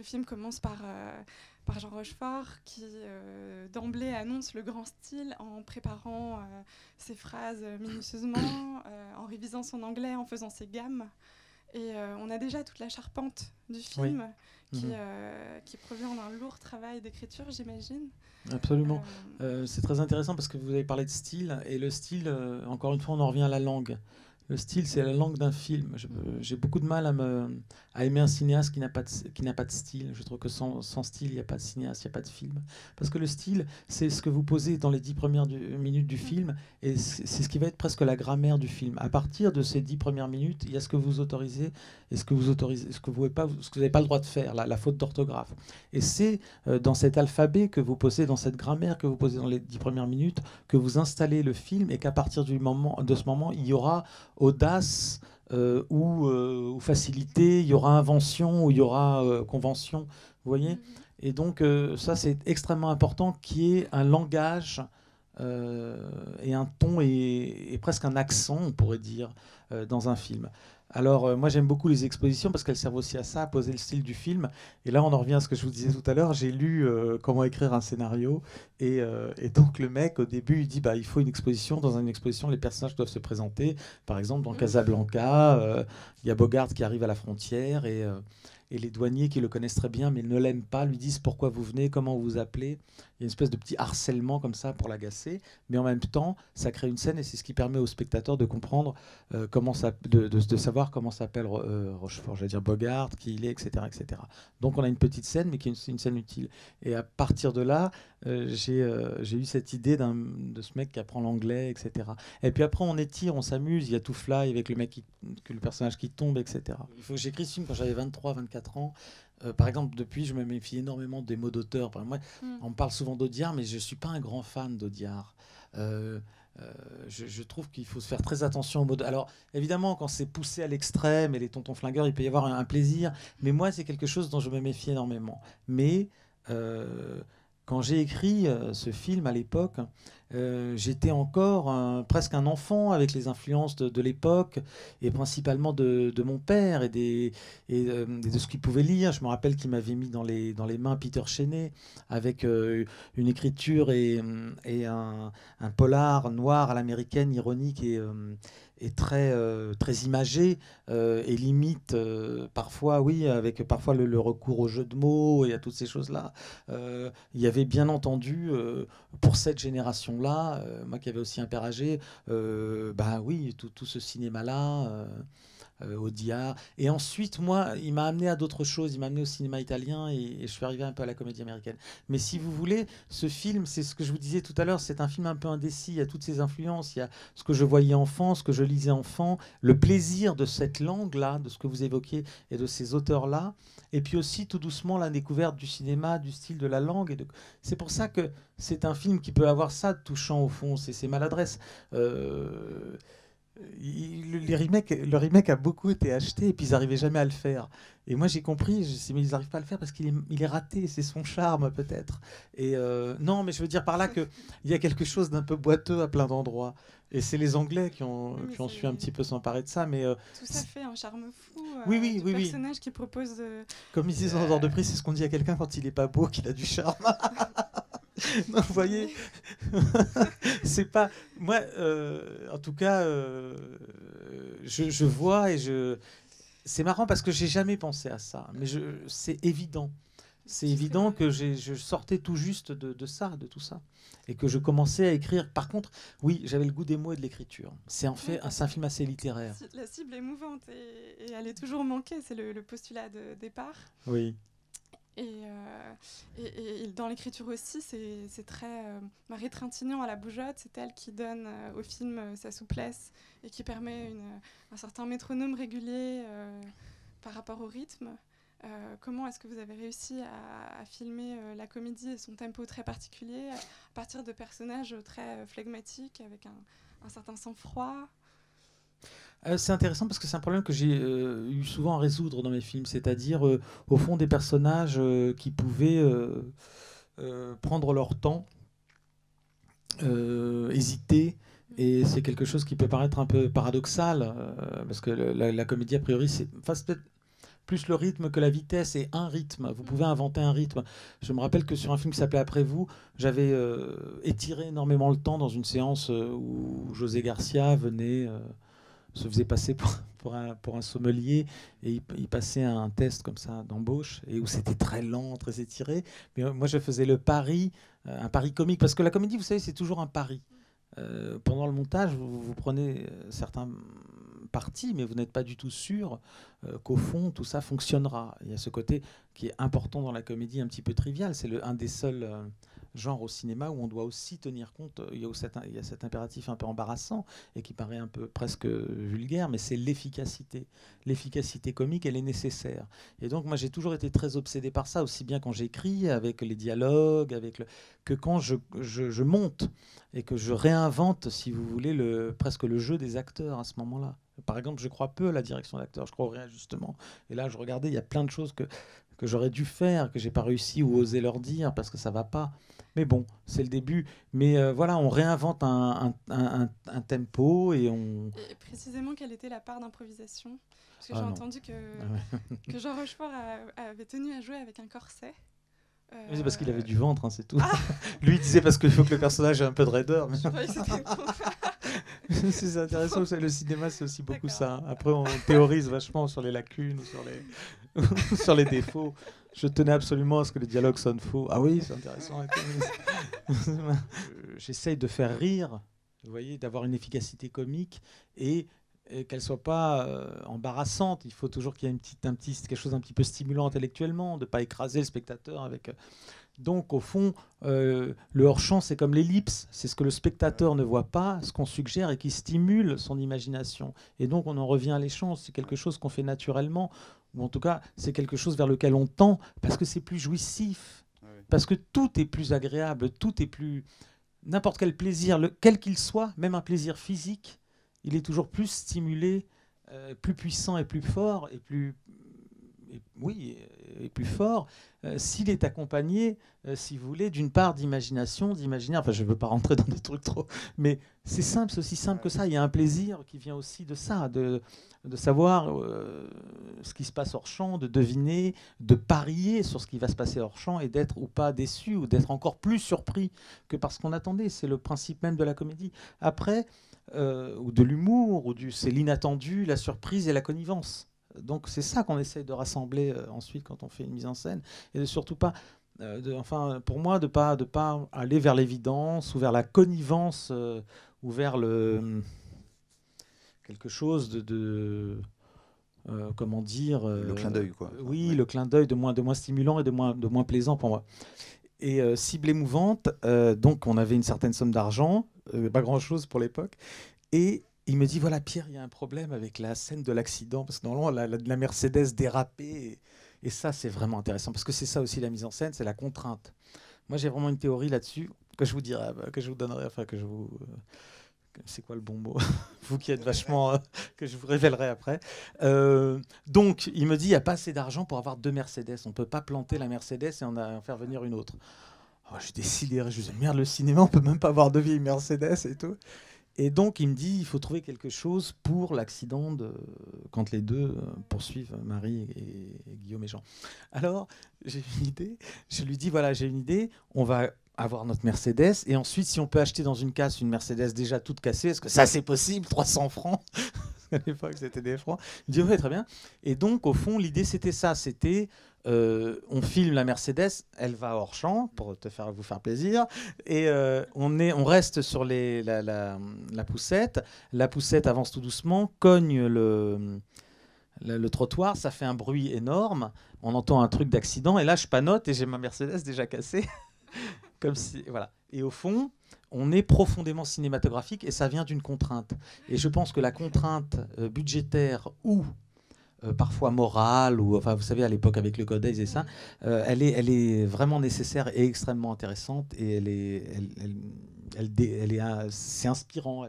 Le film commence par Jean Rochefort qui d'emblée annonce le grand style en préparant ses phrases minutieusement, en révisant son anglais, en faisant ses gammes. Et on a déjà toute la charpente du film qui provient d'un lourd travail d'écriture, j'imagine. Absolument. C'est très intéressant parce que vous avez parlé de style, et le style, encore une fois, on en revient à la langue. Le style, c'est la langue d'un film. J'ai beaucoup de mal à aimer un cinéaste qui n'a pas de style. Je trouve que sans style, il n'y a pas de cinéaste, il n'y a pas de film. Parce que le style, c'est ce que vous posez dans les 10 premières minutes du film, et c'est ce qui va être presque la grammaire du film. À partir de ces 10 premières minutes, il y a ce que vous autorisez et ce que vous autorisez, ce que vous n'avez pas le droit de faire, la faute d'orthographe. Et c'est dans cet alphabet que vous posez, dans cette grammaire que vous posez dans les 10 premières minutes, que vous installez le film, et qu'à partir de ce moment, il y aura audace ou facilité, il y aura invention ou il y aura convention, vous voyez. Et donc ça, c'est extrêmement important, qu'il y ait un langage et un ton et presque un accent, on pourrait dire, dans un film. Alors moi j'aime beaucoup les expositions parce qu'elles servent aussi à ça, à poser le style du film. Et là on en revient à ce que je vous disais tout à l'heure, j'ai lu comment écrire un scénario, et donc le mec au début il dit il faut une exposition, dans une exposition les personnages doivent se présenter. Par exemple dans Casablanca, il y a Bogart qui arrive à la frontière, et les douaniers qui le connaissent très bien mais ne l'aiment pas lui disent pourquoi vous venez, comment vous vous appelez. Il y a une espèce de petit harcèlement comme ça pour l'agacer, mais en même temps ça crée une scène, et c'est ce qui permet au spectateur de comprendre de savoir comment s'appelle Rochefort, j'allais dire Bogart, qui il est, etc., etc. Donc on a une petite scène, mais qui est une scène utile. Et à partir de là, j'ai eu cette idée de ce mec qui apprend l'anglais, etc. Et puis après on étire, on s'amuse, il y a tout fly avec le personnage qui tombe, etc. Il faut que j'écris ce film quand j'avais 23, 24 ans. Par exemple, depuis, je me méfie énormément des mots d'auteur. Moi, on me parle souvent d'Audiard, mais je ne suis pas un grand fan d'Audiard. Je trouve qu'il faut se faire très attention aux mots. Alors, évidemment, quand c'est poussé à l'extrême, et les tontons flingueurs, il peut y avoir un plaisir. Mais moi, c'est quelque chose dont je me méfie énormément. Mais quand j'ai écrit ce film à l'époque, j'étais encore presque un enfant avec les influences de l'époque, et principalement de mon père et de ce qu'il pouvait lire. Je me rappelle qu'il m'avait mis dans les mains Peter Chenet avec une écriture et un polar noir à l'américaine, ironique et très imagé, et limite parfois, oui, avec parfois le recours au jeu de mots et à toutes ces choses-là. Il y avait bien entendu pour cette génération-là, moi qui avais aussi un père âgé, oui, tout ce cinéma-là, Audiard. Et ensuite, moi, il m'a amené à d'autres choses. Il m'a amené au cinéma italien, et je suis arrivé un peu à la comédie américaine. Mais si vous voulez, ce film, c'est ce que je vous disais tout à l'heure, c'est un film un peu indécis. Il y a toutes ces influences. Il y a ce que je voyais enfant, ce que je lisais enfant, le plaisir de cette langue-là, de ce que vous évoquiez, et de ces auteurs-là. Et puis aussi, tout doucement, la découverte du cinéma, du style, de la langue. C'est pour ça que c'est un film qui peut avoir ça de touchant, au fond. C'est ses maladresses. Le remake a beaucoup été acheté, et puis ils n'arrivaient jamais à le faire. Et moi j'ai compris, mais ils n'arrivent pas à le faire parce qu'il est raté, c'est son charme peut-être. Et non, mais je veux dire par là qu'il y a quelque chose d'un peu boiteux à plein d'endroits. Et c'est les Anglais qui ont su un petit peu s'emparer de ça. Mais, tout ça fait un charme fou oui, du personnage qui propose... Comme ils disent dans Ordre de Prix, c'est ce qu'on dit à quelqu'un quand il n'est pas beau, qu'il a du charme. Non, vous voyez, c'est pas moi. En tout cas, je vois, c'est marrant parce que j'ai jamais pensé à ça, mais c'est évident. C'est évident que je sortais tout juste de tout ça, et que je commençais à écrire. Par contre, oui, j'avais le goût des mots et de l'écriture. C'est un film assez littéraire. La cible est mouvante, et elle est toujours manquée. C'est le postulat de départ. Oui. Et dans l'écriture aussi, c'est très Marie Trintignant à la bougeotte. C'est elle qui donne au film sa souplesse, et qui permet un certain métronome régulier par rapport au rythme. Comment est-ce que vous avez réussi à filmer la comédie et son tempo très particulier à partir de personnages très flegmatiques, avec un certain sang-froid? C'est intéressant parce que c'est un problème que j'ai eu souvent à résoudre dans mes films, c'est-à-dire au fond des personnages qui pouvaient prendre leur temps, hésiter, et c'est quelque chose qui peut paraître un peu paradoxal, parce que la comédie a priori c'est peut-être plus le rythme que la vitesse, et un rythme. Vous pouvez inventer un rythme. Je me rappelle que sur un film qui s'appelait Après vous, j'avais étiré énormément le temps dans une séance où José Garcia venait, se faisait passer pour un sommelier, et il passait un test comme ça d'embauche, et où c'était très lent, très étiré. Mais moi, je faisais le pari, un pari comique, parce que la comédie, vous savez, c'est toujours un pari. Pendant le montage, vous prenez certains partis, mais vous n'êtes pas du tout sûr qu'au fond, tout ça fonctionnera. Il y a ce côté qui est important dans la comédie, un petit peu trivial. C'est un des seuls genres au cinéma où on doit aussi tenir compte. Il y a cet impératif un peu embarrassant et qui paraît un peu presque vulgaire, mais c'est l'efficacité. L'efficacité comique, elle est nécessaire. Et donc, moi, j'ai toujours été très obsédé par ça, aussi bien quand j'écris, avec les dialogues, que quand je monte et que je réinvente, si vous voulez, presque le jeu des acteurs à ce moment-là. Par exemple, je crois peu à la direction d'acteurs, je crois au réajustement. Et là, je regardais, il y a plein de choses que j'aurais dû faire, que j'ai pas réussi ou osé leur dire parce que ça va pas. Mais bon, c'est le début. Mais voilà, on réinvente un tempo et on... Et précisément, quelle était la part d'improvisation? Parce que j'ai non. entendu que Jean Rochefort avait tenu à jouer avec un corset. Mais c'est parce qu'il avait du ventre, hein, c'est tout. Ah lui, il disait parce qu'il faut que le personnage ait un peu de raideur. Mais... c'est intéressant, le cinéma, c'est aussi beaucoup ça. Hein. Après, on théorise vachement sur les lacunes ou sur les défauts. Je tenais absolument à ce que les dialogues sonnent faux. Ah oui, c'est intéressant. J'essaye de faire rire, vous voyez, d'avoir une efficacité comique et qu'elle soit pas embarrassante. Il faut toujours qu'il y ait quelque chose d'un petit peu stimulant intellectuellement, de pas écraser le spectateur avec. Donc, au fond, le hors-champ, c'est comme l'ellipse. C'est ce que le spectateur ne voit pas, ce qu'on suggère et qui stimule son imagination. Et donc, on en revient à l'échange. C'est quelque chose qu'on fait naturellement, ou en tout cas, c'est quelque chose vers lequel on tend, parce que c'est plus jouissif, parce que tout est plus agréable, tout est plus... N'importe quel plaisir, quel qu'il soit, même un plaisir physique, il est toujours plus stimulé, plus puissant et plus fort, et plus fort, s'il est accompagné, si vous voulez, d'une part d'imagination, d'imaginaire. Enfin, je ne veux pas rentrer dans des trucs trop... Mais c'est simple, c'est aussi simple que ça. Il y a un plaisir qui vient aussi de ça, de savoir ce qui se passe hors champ, de deviner, de parier sur ce qui va se passer hors champ et d'être ou pas déçu, ou d'être encore plus surpris que par ce qu'on attendait. C'est le principe même de la comédie. Après, ou de l'humour, c'est l'inattendu, la surprise et la connivence. Donc c'est ça qu'on essaye de rassembler ensuite quand on fait une mise en scène, et de surtout pas, pour moi, de pas aller vers l'évidence ou vers la connivence ou vers quelque chose de comment dire, le clin d'œil, quoi. Oui, ouais. Le clin d'œil de moins stimulant et de moins plaisant pour moi. Et cible émouvante, donc on avait une certaine somme d'argent, pas grand-chose pour l'époque, et il me dit, voilà Pierre, il y a un problème avec la scène de l'accident, parce que normalement la Mercedes dérapait, et ça c'est vraiment intéressant, parce que c'est ça aussi la mise en scène, c'est la contrainte. Moi j'ai vraiment une théorie là-dessus, que je vous dirai, que je vous donnerai, enfin que je vous... C'est quoi le bon mot? Vous qui êtes vachement... que je vous révélerai après. Donc il me dit, il n'y a pas assez d'argent pour avoir 2 Mercedes, on ne peut pas planter la Mercedes et en faire venir une autre. Oh, j'ai décidé, je me disais, merde, le cinéma, on ne peut même pas avoir 2 vieilles Mercedes et tout. Et donc, il me dit, il faut trouver quelque chose pour l'accident quand les deux poursuivent Marie et Guillaume et Jean. Alors, j'ai une idée. Je lui dis, voilà, j'ai une idée. On va avoir notre Mercedes. Et ensuite, si on peut acheter dans une casse une Mercedes déjà toute cassée, est-ce que ça, c'est possible? 300 francs. À l'époque, c'était des francs. Il me dit, oui, très bien. Et donc, au fond, l'idée, c'était ça. C'était... on filme la Mercedes, elle va hors champ pour vous faire plaisir, et on reste sur la poussette. La poussette avance tout doucement, cogne le trottoir, ça fait un bruit énorme, on entend un truc d'accident, et là je panote et j'ai ma Mercedes déjà cassée. Comme si, voilà. Et au fond, on est profondément cinématographique, et ça vient d'une contrainte. Et je pense que la contrainte budgétaire ou parfois morale, ou enfin vous savez à l'époque avec le Codex et ça, elle est vraiment nécessaire et extrêmement intéressante, et c'est inspirant.